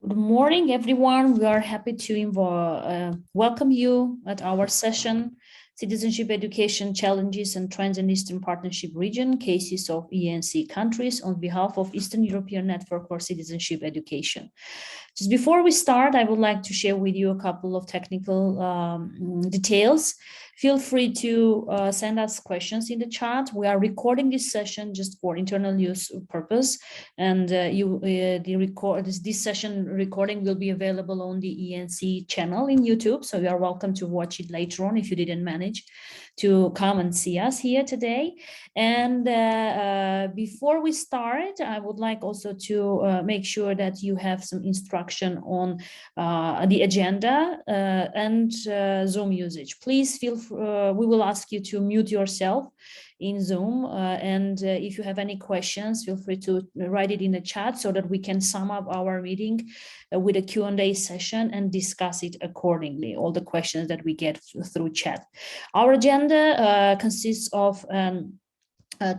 Good morning, everyone. We are happy to welcome you at our session, Citizenship Education Challenges and Trends in Eastern Partnership Region, Cases of EENCE Countries on behalf of Eastern European Network for Citizenship Education. Just before we start, I would like to share with you a couple of technical details. Feel free to send us questions in the chat. We are recording this session just for internal use purpose, and this session recording will be available on the EENCE channel in YouTube. So you are welcome to watch it later on if you didn't manage to come and see us here today. And before we start, I would like also to make sure that you have some instruction on the agenda and Zoom usage. Please we will ask you to mute yourself in Zoom, and if you have any questions, feel free to write it in the chat so that we can sum up our meeting with a Q&A session and discuss it accordingly, all the questions that we get through chat. Our agenda consists of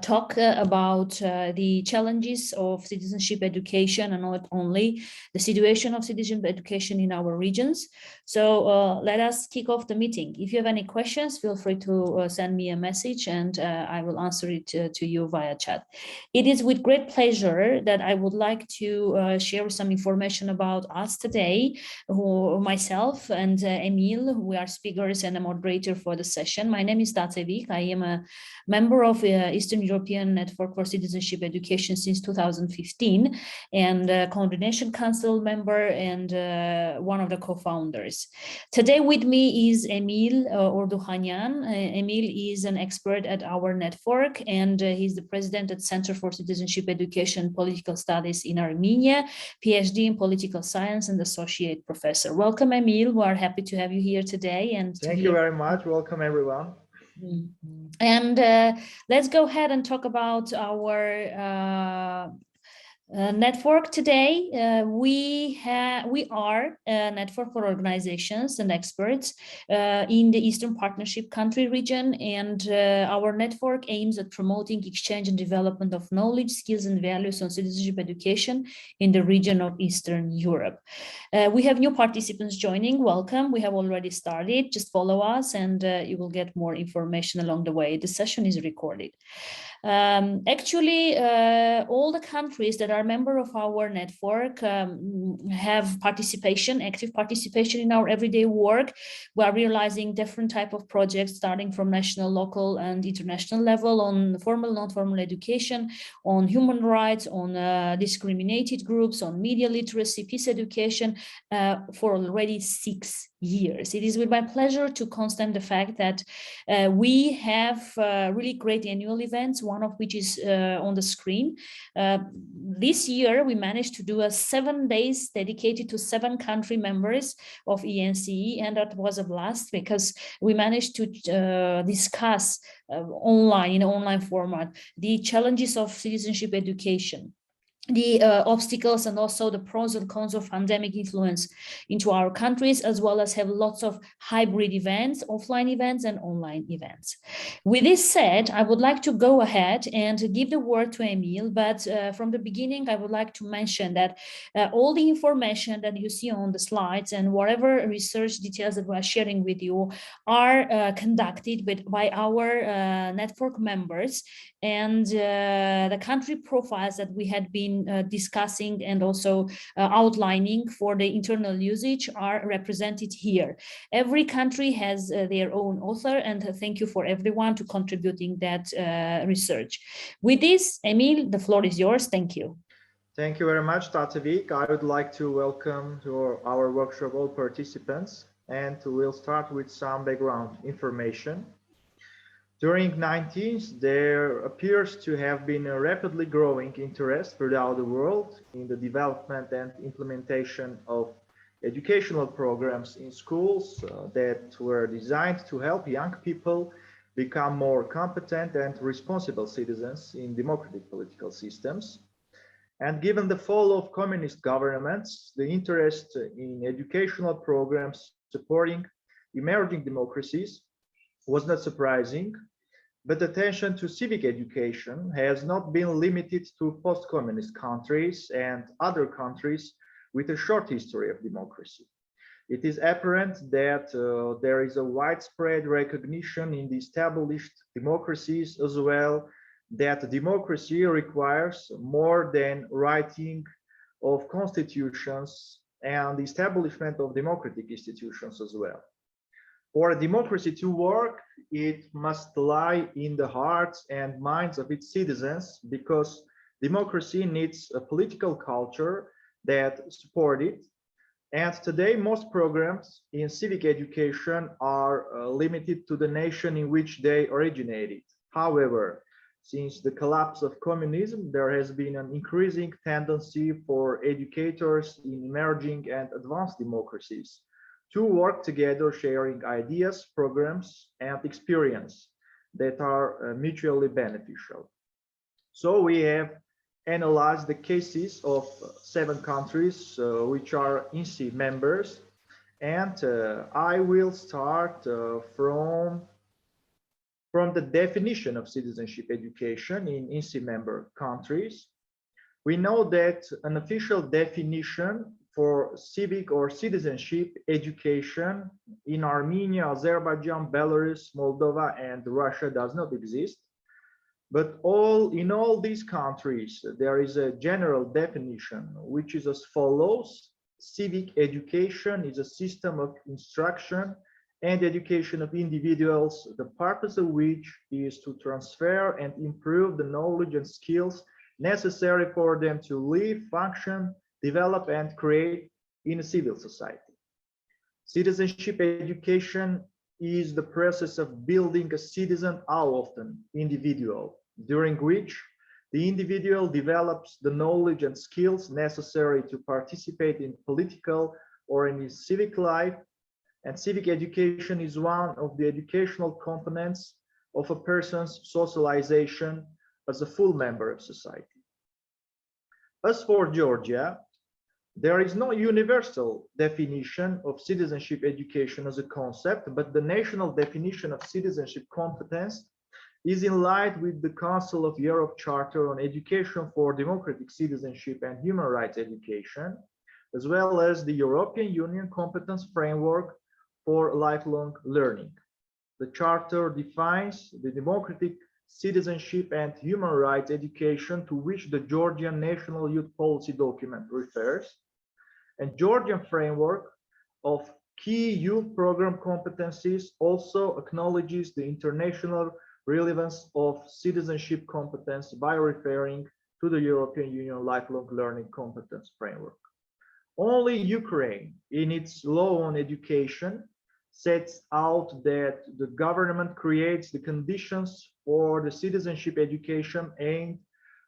talk about the challenges of citizenship education and not only the situation of citizenship education in our regions. So let us kick off the meeting. If you have any questions, feel free to send me a message and I will answer it to you via chat. It is with great pleasure that I would like to share some information about us today, myself and Emil, we are speakers and a moderator for the session. My name is Tatevik. I am a member of Eastern European Network for Citizenship Education since 2015, and Coordination Council member and one of the co-founders. Today with me is Emil Orduhanyan. Emil is an expert at our network, and he's the president at Center for Citizenship Education and Political Studies in Armenia, PhD in Political Science and Associate Professor. Welcome, Emil. We are happy to have you here today. And thank you very much. Welcome, everyone. And let's go ahead and talk about our network today. We are a network for organizations and experts in the Eastern Partnership country region, and our network aims at promoting exchange and development of knowledge, skills, and values on citizenship education in the region of Eastern Europe. We have new participants joining. Welcome. We have already started. Just follow us and you will get more information along the way. The session is recorded. Actually, all the countries that are member of our network have active participation in our everyday work. We are realizing different type of projects starting from national, local, and international level on formal, non-formal education, on human rights, on discriminated groups, on media literacy, peace education for already 6 years. It is with my pleasure to constant the fact that we have really great annual events, one of which is on the screen. This year, we managed to do 7 days dedicated to 7 country members of EENCE, and that was a blast because we managed to discuss online, in an online format, the challenges of citizenship education, the obstacles and also the pros and cons of pandemic influence into our countries, as well as have lots of hybrid events, offline events and online events. With this said, I would like to go ahead and give the word to Emil, but from the beginning, I would like to mention that all the information that you see on the slides and whatever research details that we are sharing with you are conducted by our network members, and the country profiles that we had been discussing and also outlining for the internal usage are represented here. Every country has their own author, and thank you for everyone to contributing that research. With this, Emil, the floor is yours. Thank you. Thank you very much, Tatevik. I would like to welcome to our workshop all participants, and we'll start with some background information. During 19th, there appears to have been a rapidly growing interest throughout the world in the development and implementation of educational programs in schools that were designed to help young people become more competent and responsible citizens in democratic political systems. And given the fall of communist governments, the interest in educational programs supporting emerging democracies was not surprising. But attention to civic education has not been limited to post-communist countries and other countries with a short history of democracy. It is apparent that there is a widespread recognition in the established democracies as well that democracy requires more than writing of constitutions and the establishment of democratic institutions as well. For a democracy to work, it must lie in the hearts and minds of its citizens, because democracy needs a political culture that supports it. And today, most programs in civic education are limited to the nation in which they originated. However, since the collapse of communism, there has been an increasing tendency for educators in emerging and advanced democracies to work together, sharing ideas, programs, and experience that are mutually beneficial. So we have analyzed the cases of 7 countries which are ENCE members, and I will start from the definition of citizenship education in ENCE member countries. We know that an official definition for civic or citizenship education in Armenia, Azerbaijan, Belarus, Moldova, and Russia does not exist. But in all these countries, there is a general definition, which is as follows. Civic education is a system of instruction and education of individuals, the purpose of which is to transfer and improve the knowledge and skills necessary for them to live, function, develop, and create in a civil society. Citizenship education is the process of building a citizen, how often individual, during which the individual develops the knowledge and skills necessary to participate in political or in his civic life. And civic education is one of the educational components of a person's socialization as a full member of society. As for Georgia, there is no universal definition of citizenship education as a concept, but the national definition of citizenship competence is in line with the Council of Europe Charter on Education for Democratic Citizenship and Human Rights Education, as well as the European Union Competence Framework for Lifelong Learning. The Charter defines the democratic citizenship and human rights education to which the Georgian National Youth Policy document refers, and Georgian framework of key youth program competencies also acknowledges the international relevance of citizenship competence by referring to the European Union Lifelong Learning Competence Framework. Only Ukraine, in its law on education, sets out that the government creates the conditions for the citizenship education aimed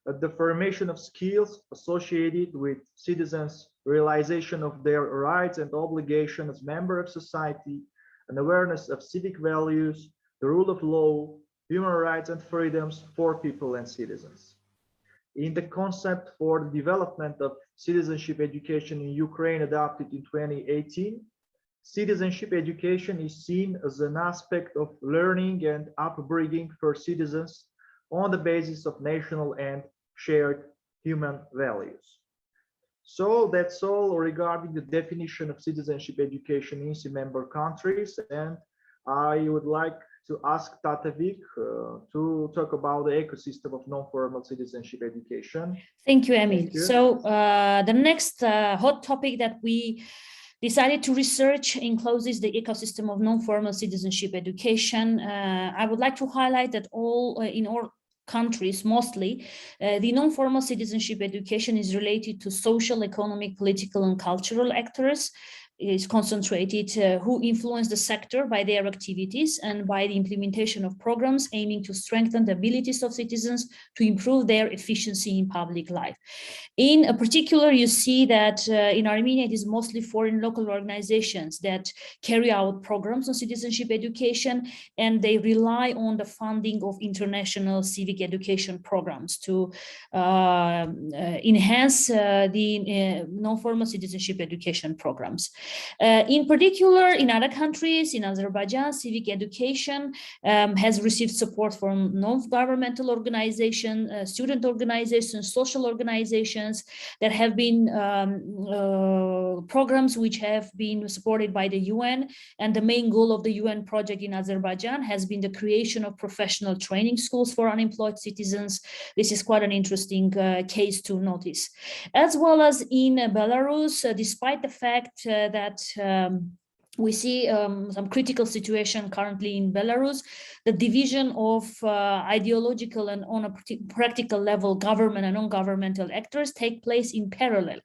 at the formation of skills associated with citizens' realization of their rights and obligations as members of society, an awareness of civic values, the rule of law, human rights and freedoms for people and citizens. In the concept for the development of citizenship education in Ukraine adopted in 2018, citizenship education is seen as an aspect of learning and upbringing for citizens on the basis of national and shared human values. So that's all regarding the definition of citizenship education in ENCE member countries, and I would like to ask Tatevik to talk about the ecosystem of non-formal citizenship education. Thank you, Emil. So the next hot topic that we decided to research encloses the ecosystem of non-formal citizenship education. I would like to highlight that in all countries, mostly, the non-formal citizenship education is related to social, economic, political, and cultural actors. Is concentrated who influence the sector by their activities and by the implementation of programs aiming to strengthen the abilities of citizens to improve their efficiency in public life. In particular, you see that in Armenia, it is mostly foreign local organizations that carry out programs on citizenship education, and they rely on the funding of international civic education programs to enhance the non-formal citizenship education programs. In particular, in other countries, in Azerbaijan, civic education has received support from non-governmental organizations, student organizations, social organizations. That have been programs which have been supported by the UN, and the main goal of the UN project in Azerbaijan has been the creation of professional training schools for unemployed citizens. This is quite an interesting case to notice. As well as in Belarus, despite the fact that we see some critical situation currently in Belarus, the division of ideological and on a practical level government and non-governmental actors take place in parallel.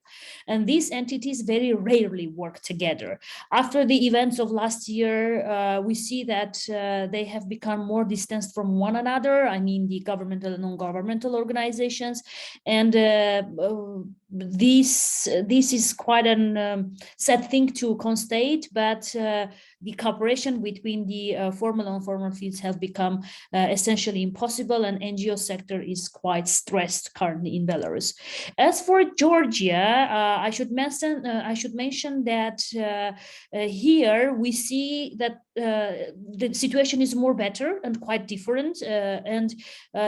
And these entities very rarely work together. After the events of last year, we see that they have become more distanced from one another. I mean, the governmental and non-governmental organizations. And this is quite a sad thing to constate, but the cooperation between the formal and informal fields have become essentially impossible, and NGO sector is quite stressed currently in Belarus. As for Georgia, I should mention that here we see that the situation is more better and quite different, and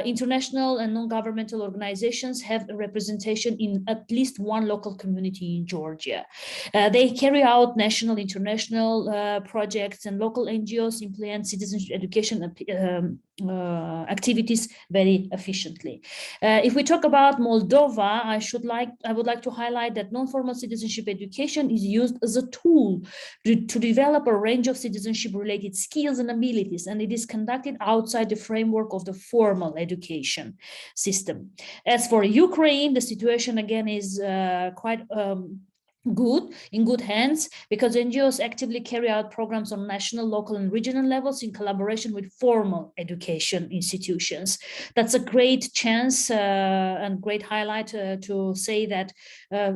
international and non-governmental organizations have a representation in at least one local community in Georgia. They carry out national, international projects, and local NGOs implement citizenship education activities very efficiently. If we talk about Moldova, I would like to highlight that non-formal citizenship education is used as a tool to develop a range of citizenship-related skills and abilities, and it is conducted outside the framework of the formal education system. As for Ukraine, the situation again is quite in good hands, because NGOs actively carry out programs on national, local, and regional levels in collaboration with formal education institutions. That's a great chance and great highlight to say that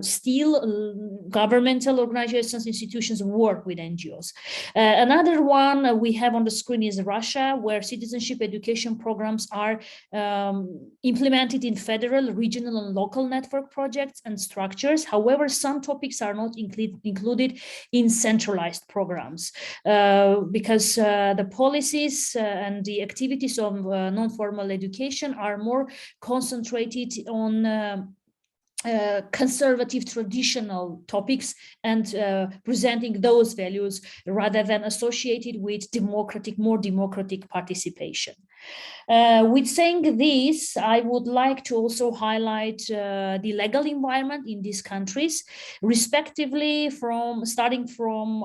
still governmental organizations, institutions work with NGOs. Another one we have on the screen is Russia, where citizenship education programs are implemented in federal, regional, and local network projects and structures. However, some topics are not included in centralized programs because the policies and the activities of non-formal education are more concentrated on conservative traditional topics and presenting those values rather than associated with more democratic participation. With saying this, I would like to also highlight the legal environment in these countries, respectively starting from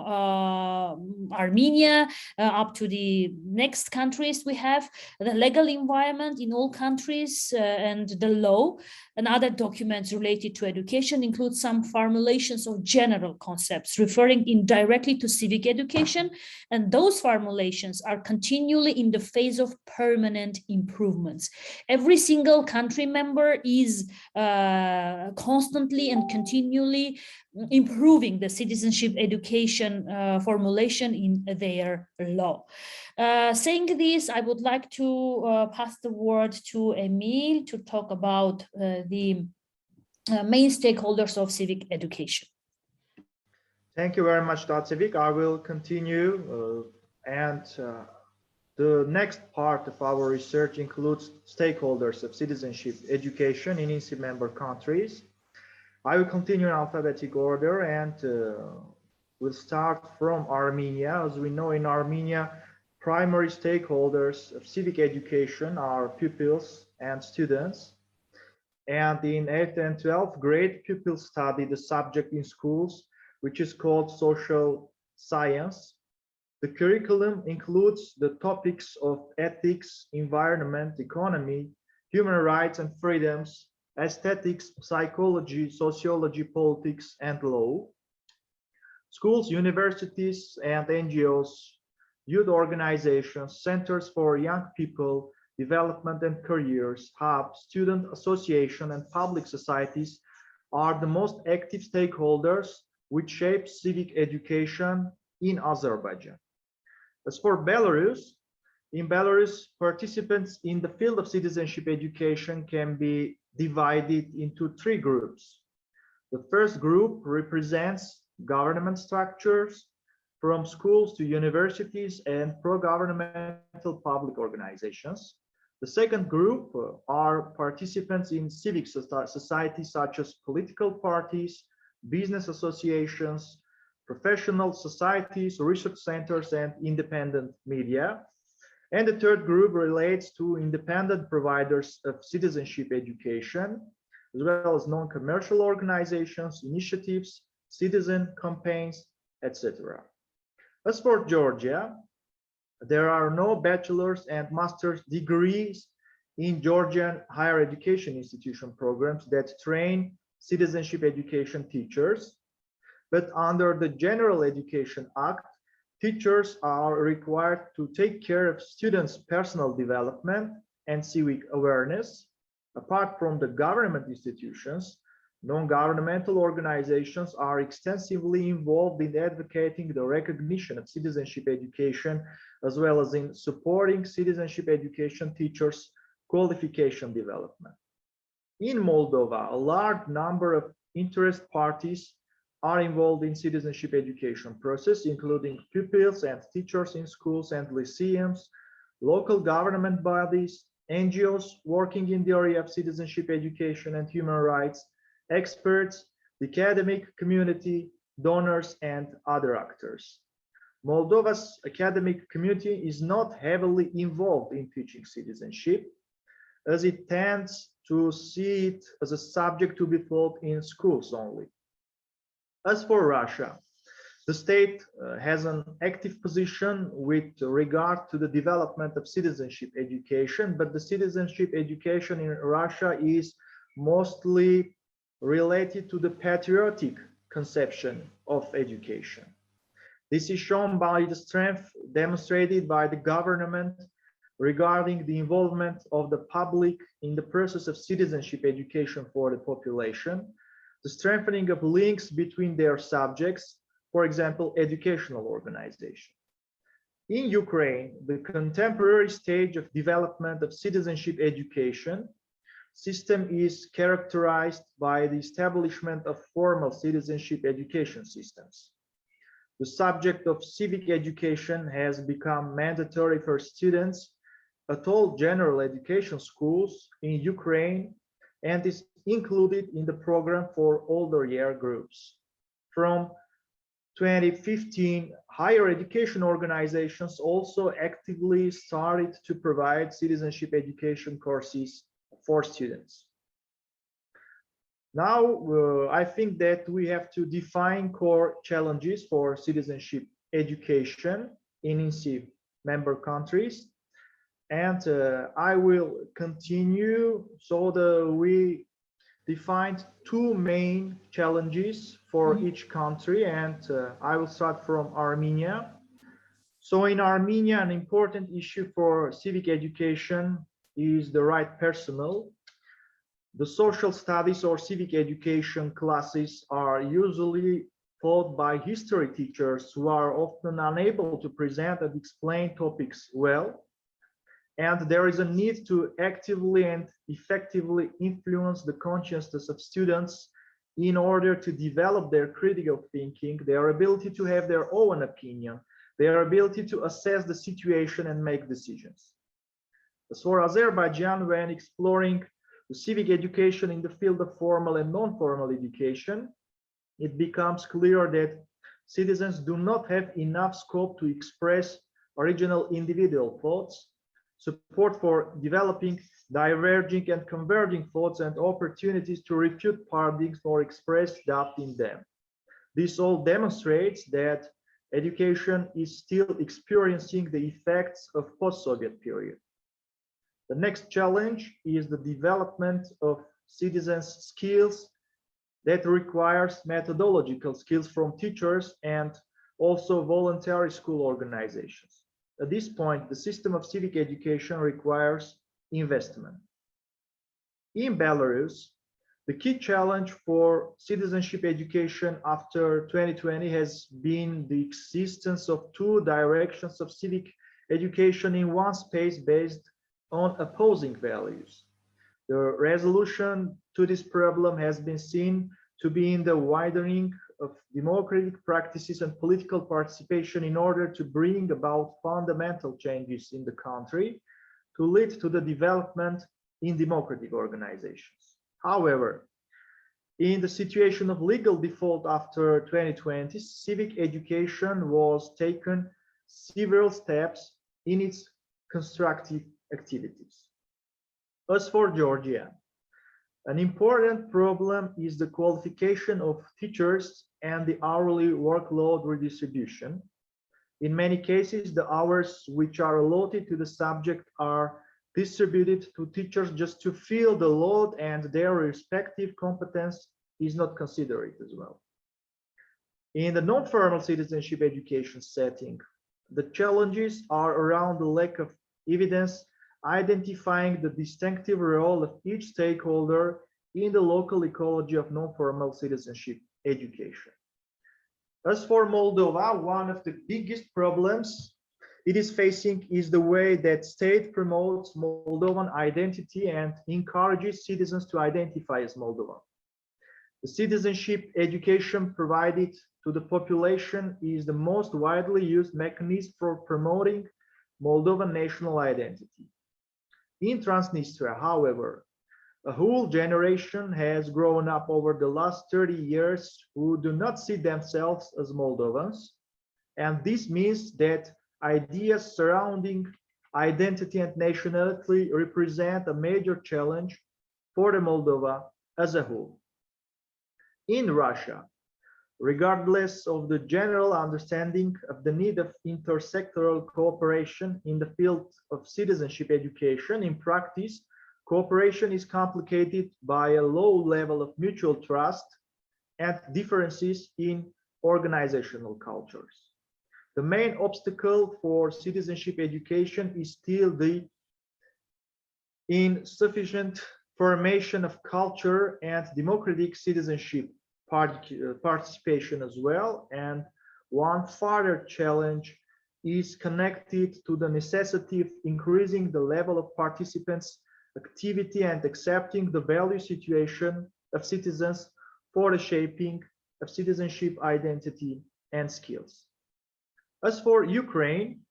Armenia up to the next countries we have. The legal environment in all countries and the law and other documents related to education include some formulations of general concepts referring indirectly to civic education, and those formulations are continually in the phase of permanent improvements. Every single country member is constantly and continually improving the citizenship education formulation in their law. Saying this, I would like to pass the word to Emil to talk about the main stakeholders of civic education. Thank you very much, Civic. I will continue the next part of our research includes stakeholders of citizenship education in EENCE member countries. I will continue in alphabetic order and we'll start from Armenia. As we know, in Armenia, primary stakeholders of civic education are pupils and students. And in 8th and 12th grade, pupils study the subject in schools, which is called social science. The curriculum includes the topics of ethics, environment, economy, human rights and freedoms, aesthetics, psychology, sociology, politics, and law. Schools, universities, and NGOs, youth organizations, centers for young people, development and careers, hubs, student association, and public societies are the most active stakeholders which shape civic education in Azerbaijan. As for Belarus, in Belarus, participants in the field of citizenship education can be divided into 3 groups. The first group represents government structures, from schools to universities and pro-governmental public organizations. The second group are participants in civic society, such as political parties, business associations, professional societies, research centers, and independent media. And the third group relates to independent providers of citizenship education, as well as non-commercial organizations, initiatives, citizen campaigns, etc. As for Georgia, there are no bachelor's and master's degrees in Georgian higher education institution programs that train citizenship education teachers. But under the General Education Act, teachers are required to take care of students' personal development and civic awareness. Apart from the government institutions, non-governmental organizations are extensively involved in advocating the recognition of citizenship education, as well as in supporting citizenship education teachers' qualification development. In Moldova, a large number of interest parties are involved in citizenship education process, including pupils and teachers in schools and lyceums, local government bodies, NGOs working in the area of citizenship education and human rights, experts, the academic community, donors, and other actors. Moldova's academic community is not heavily involved in teaching citizenship, as it tends to see it as a subject to be taught in schools only. As for Russia, the state has an active position with regard to the development of citizenship education, but the citizenship education in Russia is mostly related to the patriotic conception of education. This is shown by the strength demonstrated by the government regarding the involvement of the public in the process of citizenship education for the population, the strengthening of links between their subjects, for example, educational organization. In Ukraine, the contemporary stage of development of citizenship education system is characterized by the establishment of formal citizenship education systems. The subject of civic education has become mandatory for students at all general education schools in Ukraine and is included in the program for older year groups. From 2015, higher education organizations also actively started to provide citizenship education courses for students. Now, I think that we have to define core challenges for citizenship education in EENCE member countries. And I will continue so that we defined two main challenges for each country, and I will start from Armenia. So in Armenia, an important issue for civic education is the right personnel. The social studies or civic education classes are usually taught by history teachers who are often unable to present and explain topics well. And there is a need to actively and effectively influence the consciousness of students in order to develop their critical thinking, their ability to have their own opinion, their ability to assess the situation and make decisions. As for Azerbaijan, when exploring the civic education in the field of formal and non-formal education, it becomes clear that citizens do not have enough scope to express original individual thoughts, support for developing diverging and converging thoughts, and opportunities to refute paradigms or express doubt in them. This all demonstrates that education is still experiencing the effects of post-Soviet period. The next challenge is the development of citizens' skills that requires methodological skills from teachers and also voluntary school organizations. At this point, the system of civic education requires investment. In Belarus, the key challenge for citizenship education after 2020 has been the existence of two directions of civic education in one space based on opposing values. The resolution to this problem has been seen to be in the widening of democratic practices and political participation in order to bring about fundamental changes in the country to lead to the development in democratic organizations. However, in the situation of legal default after 2020, civic education was taken several steps in its constructive activities. As for Georgia, an important problem is the qualification of teachers and the hourly workload redistribution. In many cases, the hours which are allotted to the subject are distributed to teachers just to fill the load, and their respective competence is not considered as well. In the non-formal citizenship education setting, the challenges are around the lack of evidence identifying the distinctive role of each stakeholder in the local ecology of non-formal citizenship education. As for Moldova, one of the biggest problems it is facing is the way that state promotes Moldovan identity and encourages citizens to identify as Moldovan. The citizenship education provided to the population is the most widely used mechanism for promoting Moldovan national identity. In Transnistria, however, a whole generation has grown up over the last 30 years who do not see themselves as Moldovans, and this means that ideas surrounding identity and nationality represent a major challenge for the Moldova as a whole. In Russia, regardless of the general understanding of the need of intersectoral cooperation in the field of citizenship education, in practice, cooperation is complicated by a low level of mutual trust and differences in organizational cultures. The main obstacle for citizenship education is still the insufficient formation of culture and democratic citizenship participation as well. And one further challenge is connected to the necessity of increasing the level of participants' activity and accepting the value situation of citizens for the shaping of citizenship identity and skills. As for Ukraine,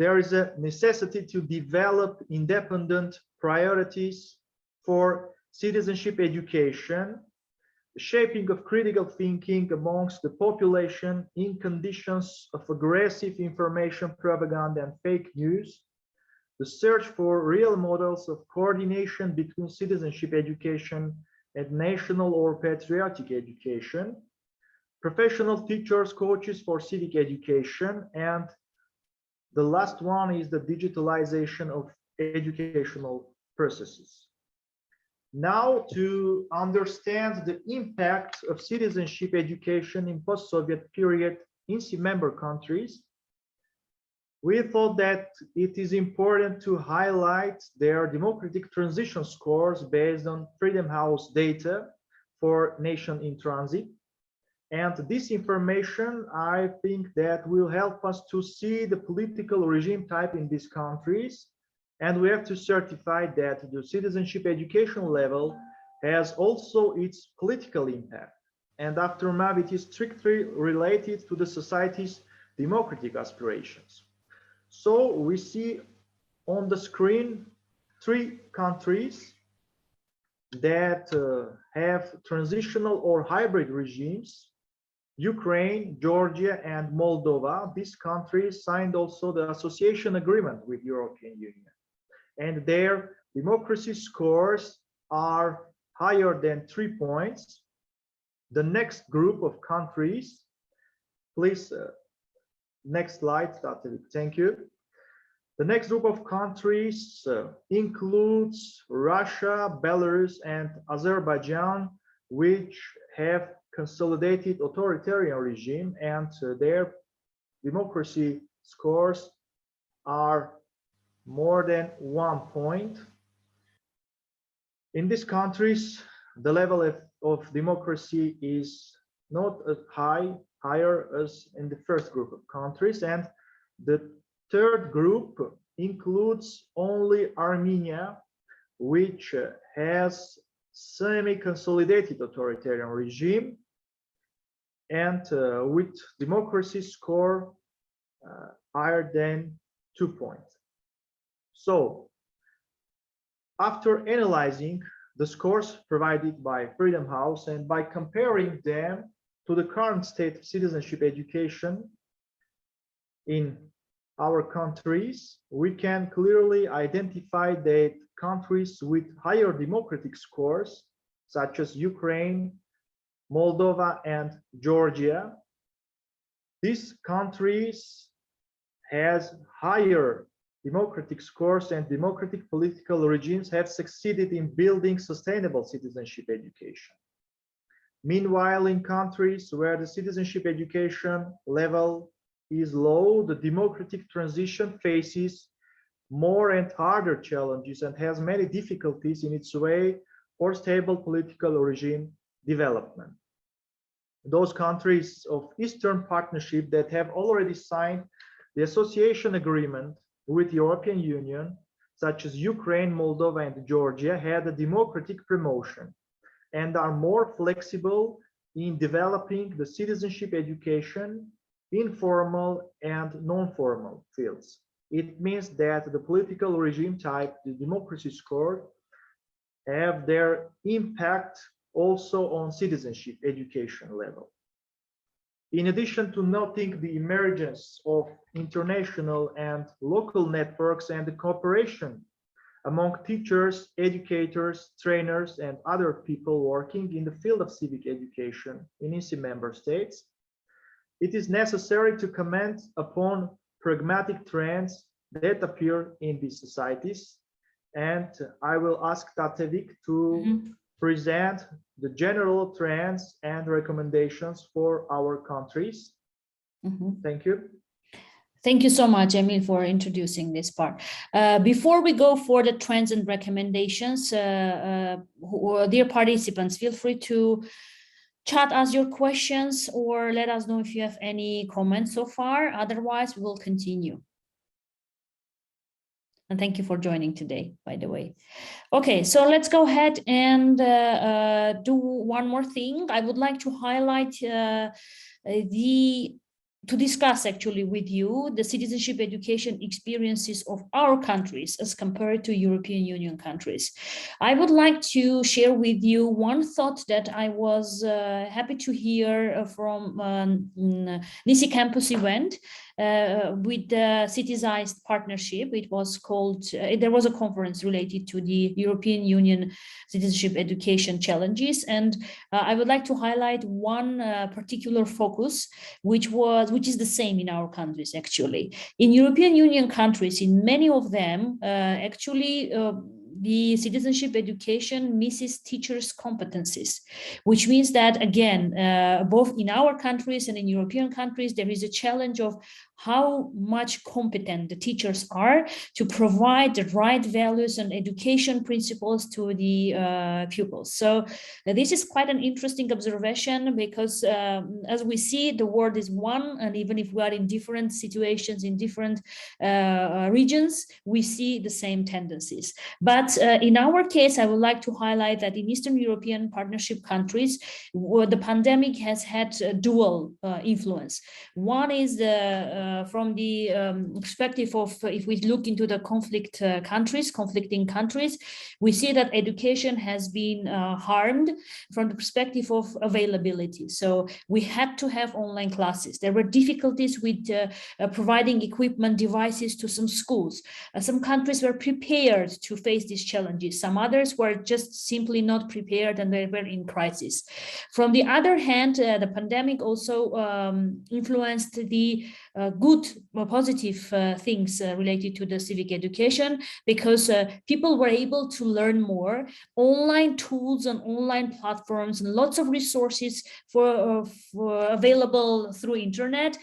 there is a necessity to develop independent priorities for citizenship education, the shaping of critical thinking amongst the population in conditions of aggressive information propaganda and fake news, the search for real models of coordination between citizenship education and national or patriotic education, professional teachers, coaches for civic education, and the last one is the digitalization of educational processes. Now, to understand the impact of citizenship education in post-Soviet period EENCE member countries, we thought that it is important to highlight their democratic transition scores based on Freedom House data for nation in transit. And this information, I think, that will help us to see the political regime type in these countries. And we have to certify that the citizenship education level has also its political impact. And after MAV, it is strictly related to the society's democratic aspirations. So we see on the screen 3 countries that have transitional or hybrid regimes: Ukraine, Georgia, and Moldova. These countries signed also the association agreement with European Union, and their democracy scores are higher than 3 points. The next group of countries, please, next slide, thank you. The next group of countries includes Russia, Belarus, and Azerbaijan, which have consolidated authoritarian regime, and their democracy scores are more than 1 point. In these countries, the level of democracy is not as higher as in the first group of countries, and the third group includes only Armenia, which has semi-consolidated authoritarian regime, and with democracy score higher than 2 points. So, after analyzing the scores provided by Freedom House and by comparing them to the current state of citizenship education in our countries, we can clearly identify that countries with higher democratic scores, such as Ukraine, Moldova, and Georgia, these countries has higher democratic scores, and democratic political regimes have succeeded in building sustainable citizenship education. Meanwhile, in countries where the citizenship education level is low, the democratic transition faces more and harder challenges and has many difficulties in its way for stable political regime development. Those countries of Eastern Partnership that have already signed the association agreement with the European Union, such as Ukraine, Moldova, and Georgia, had a democratic promotion and are more flexible in developing the citizenship education in formal and non-formal fields. It means that the political regime type, the democracy score, have their impact also on citizenship education level. In addition to noting the emergence of international and local networks and the cooperation among teachers, educators, trainers, and other people working in the field of civic education in EENCE member states, it is necessary to comment upon pragmatic trends that appear in these societies. And I will ask Tatevik to present the general trends and recommendations for our countries. Thank you. Thank you so much, Emil, for introducing this part. Before we go for the trends and recommendations, dear participants, feel free to chat us your questions or let us know if you have any comments so far. Otherwise, we will continue. And thank you for joining today, by the way. Okay, so let's go ahead and do one more thing. I would like to highlight to discuss actually with you the citizenship education experiences of our countries as compared to European Union countries. I would like to share with you one thought that I was happy to hear from NECE Campus event with the Citizenship partnership. It was called, there was a conference related to the European Union citizenship education challenges. And I would like to highlight one particular focus, which is the same in our countries, actually. In European Union countries, in many of them, the citizenship education misses teachers' competencies, which means that, again, both in our countries and in European countries, there is a challenge of how much competent the teachers are to provide the right values and education principles to the pupils. So this is quite an interesting observation because as we see, the world is one, and even if we are in different situations, in different regions, we see the same tendencies. But in our case, I would like to highlight that in Eastern European Partnership countries, the pandemic has had a dual influence. One is from the perspective of, if we look into the conflicting countries, we see that education has been harmed from the perspective of availability. So we had to have online classes. There were difficulties with providing equipment, devices to some schools. Some countries were prepared to face these challenges. Some others were just simply not prepared and they were in crisis. From the other hand, the pandemic also influenced the good, positive things related to the civic education, because people were able to learn more. Online tools and online platforms and lots of resources for available through internet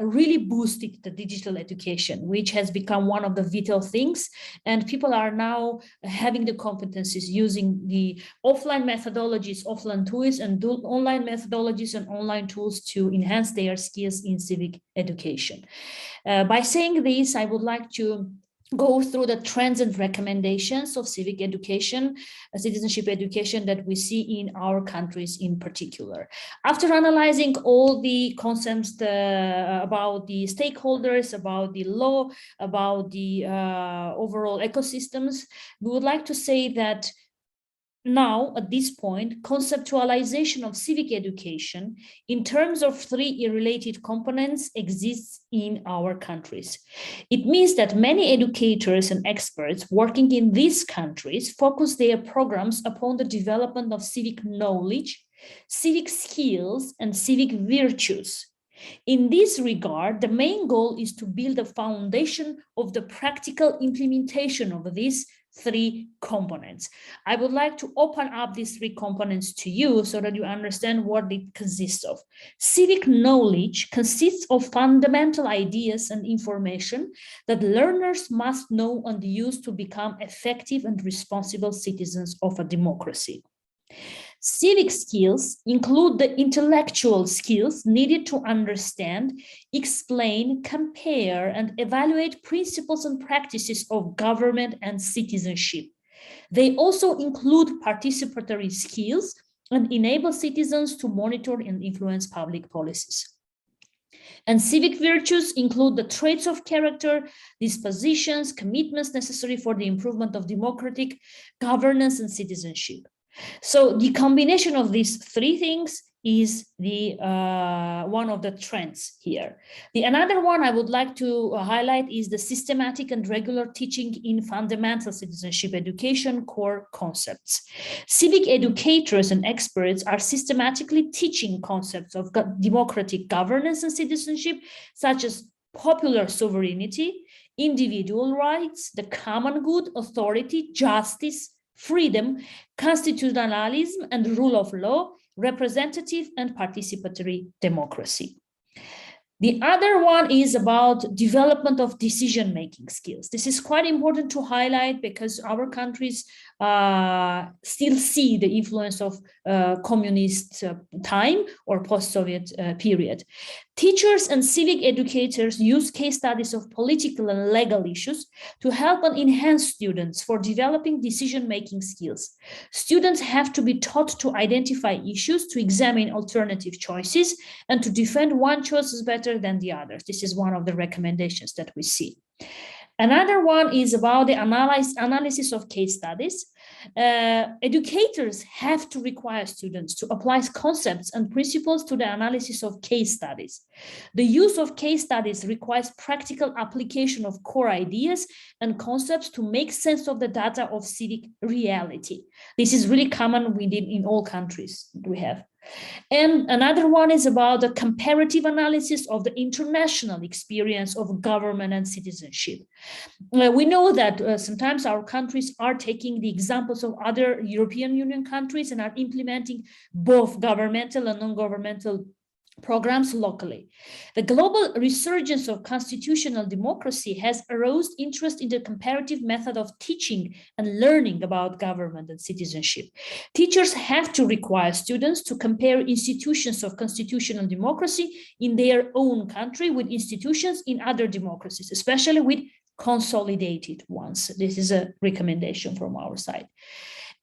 really boosted the digital education, which has become one of the vital things. And people are now having the competencies using the offline methodologies, offline tools, and online methodologies and online tools to enhance their skills in civic education. By saying this, I would like to go through the trends and recommendations of civic education, citizenship education that we see in our countries in particular. After analyzing all the concepts about the stakeholders, about the law, about the overall ecosystems, we would like to say that now, at this point, conceptualization of civic education in terms of three related components exists in our countries. It means that many educators and experts working in these countries focus their programs upon the development of civic knowledge, civic skills, and civic virtues. In this regard, the main goal is to build a foundation of the practical implementation of these three components. I would like to open up these three components to you so that you understand what it consists of. Civic knowledge consists of fundamental ideas and information that learners must know and use to become effective and responsible citizens of a democracy. Civic skills include the intellectual skills needed to understand, explain, compare, and evaluate principles and practices of government and citizenship. They also include participatory skills and enable citizens to monitor and influence public policies. And civic virtues include the traits of character, dispositions, commitments necessary for the improvement of democratic governance and citizenship. So the combination of these three things is the one of the trends here. Another one I would like to highlight is the systematic and regular teaching in fundamental citizenship education core concepts. Civic educators and experts are systematically teaching concepts of democratic governance and citizenship, such as popular sovereignty, individual rights, the common good, authority, justice, freedom, constitutionalism and rule of law, representative and participatory democracy. The other one is about development of decision-making skills. This is quite important to highlight because our countries still see the influence of communist time or post-Soviet period. Teachers and civic educators use case studies of political and legal issues to help and enhance students for developing decision-making skills. Students have to be taught to identify issues, to examine alternative choices, and to defend one choice as better than the others. This is one of the recommendations that we see. Another one is about the analysis of case studies. Educators have to require students to apply concepts and principles to the analysis of case studies. The use of case studies requires practical application of core ideas and concepts to make sense of the data of civic reality. This is really common in all countries that we have. And another one is about the comparative analysis of the international experience of government and citizenship. We know that sometimes our countries are taking the examples of other European Union countries and are implementing both governmental and non-governmental programs locally. The global resurgence of constitutional democracy has aroused interest in the comparative method of teaching and learning about government and citizenship. Teachers have to require students to compare institutions of constitutional democracy in their own country with institutions in other democracies, especially with consolidated ones. This is a recommendation from our side.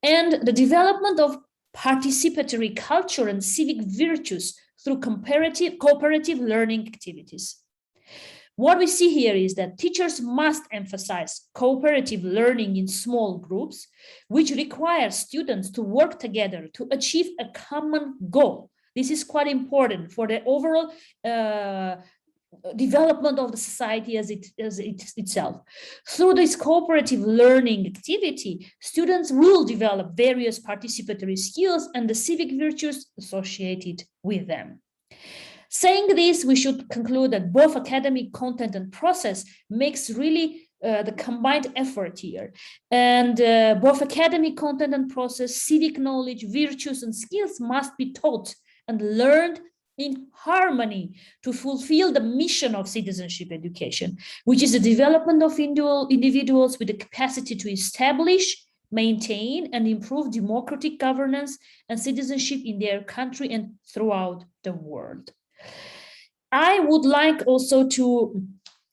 And the development of participatory culture and civic virtues through cooperative learning activities. What we see here is that teachers must emphasize cooperative learning in small groups, which requires students to work together to achieve a common goal. This is quite important for the overall development of the society as itself. Through this cooperative learning activity, students will develop various participatory skills and the civic virtues associated with them. Saying this, we should conclude that both academic content and process makes really the combined effort here. And both academic content and process, civic knowledge, virtues, and skills must be taught and learned in harmony to fulfill the mission of citizenship education, which is the development of individuals with the capacity to establish, maintain, and improve democratic governance and citizenship in their country and throughout the world. I would like also to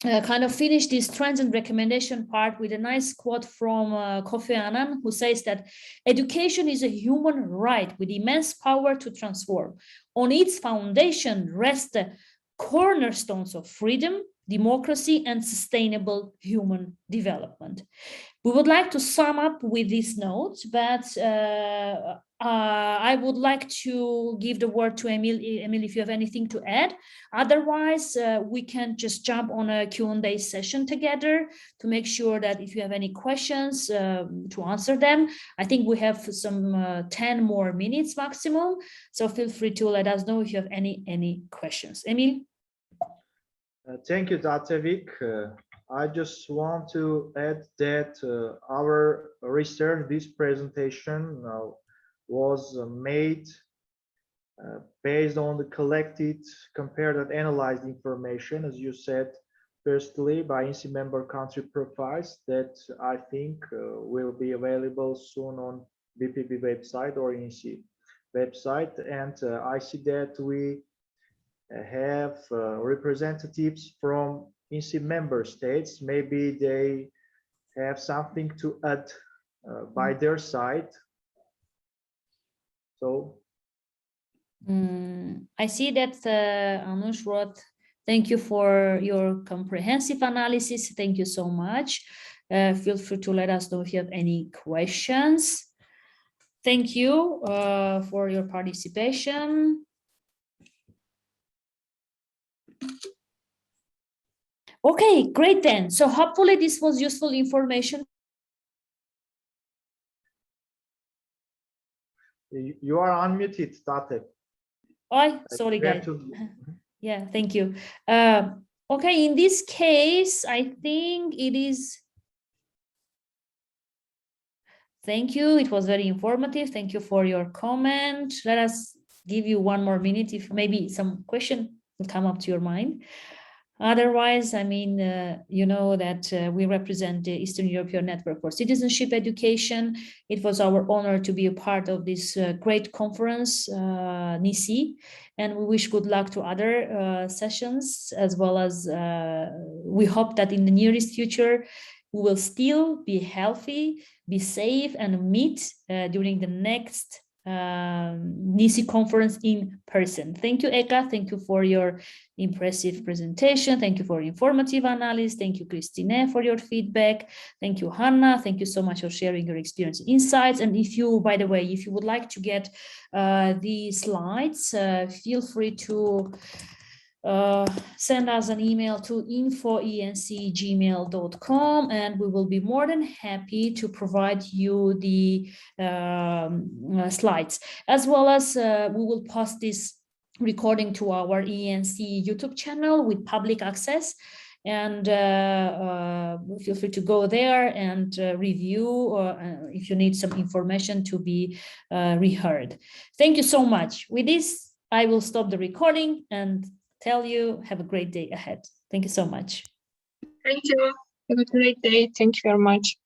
kind of finish this trends and recommendation part with a nice quote from Kofi Annan, who says that education is a human right with immense power to transform. On its foundation rest the cornerstones of freedom, democracy, and sustainable human development. We would like to sum up with this note, but I would like to give the word to Emil. Emil, if you have anything to add. Otherwise, we can just jump on a Q&A session together to make sure that if you have any questions, to answer them. I think we have some 10 more minutes maximum, so feel free to let us know if you have any questions. Emil? Thank you, Tatevik. I just want to add that our research, this presentation was made based on the collected, compared and analyzed information, as you said, firstly by EENCE member country profiles that I think will be available soon on BPB website or EENCE website. And I see that we have representatives from EENCE member states. Maybe they have something to add by their side. So I see that Anush wrote, thank you for your comprehensive analysis. Thank you so much. Feel free to let us know if you have any questions. Thank you for your participation. Okay, great then. So hopefully this was useful information. You are unmuted, Tate. Oh, sorry, guys. Yeah, thank you. Okay, in this case, I think it is. Thank you. It was very informative. Thank you for your comment. Let us give you one more minute if maybe some question will come up to your mind. Otherwise, I mean, you know that we represent the Eastern European Network for Citizenship Education. It was our honor to be a part of this great conference, NECE, and we wish good luck to other sessions, as well as we hope that in the nearest future, we will still be healthy, be safe, and meet during the next NECE conference in person. Thank you, Eka. Thank you for your impressive presentation. Thank you for informative analysis. Thank you, Christine, for your feedback. Thank you, Hanna. Thank you so much for sharing your experience and insights. And if you, by the way, if you would like to get the slides, feel free to send us an email to info@eence@gmail.com, and we will be more than happy to provide you the slides, as well as we will post this recording to our EENCE YouTube channel with public access, and feel free to go there and review if you need some information to be reheard. Thank you so much. With this, I will stop the recording and tell you have a great day ahead. Thank you so much. Thank you. Have a great day. Thank you very much.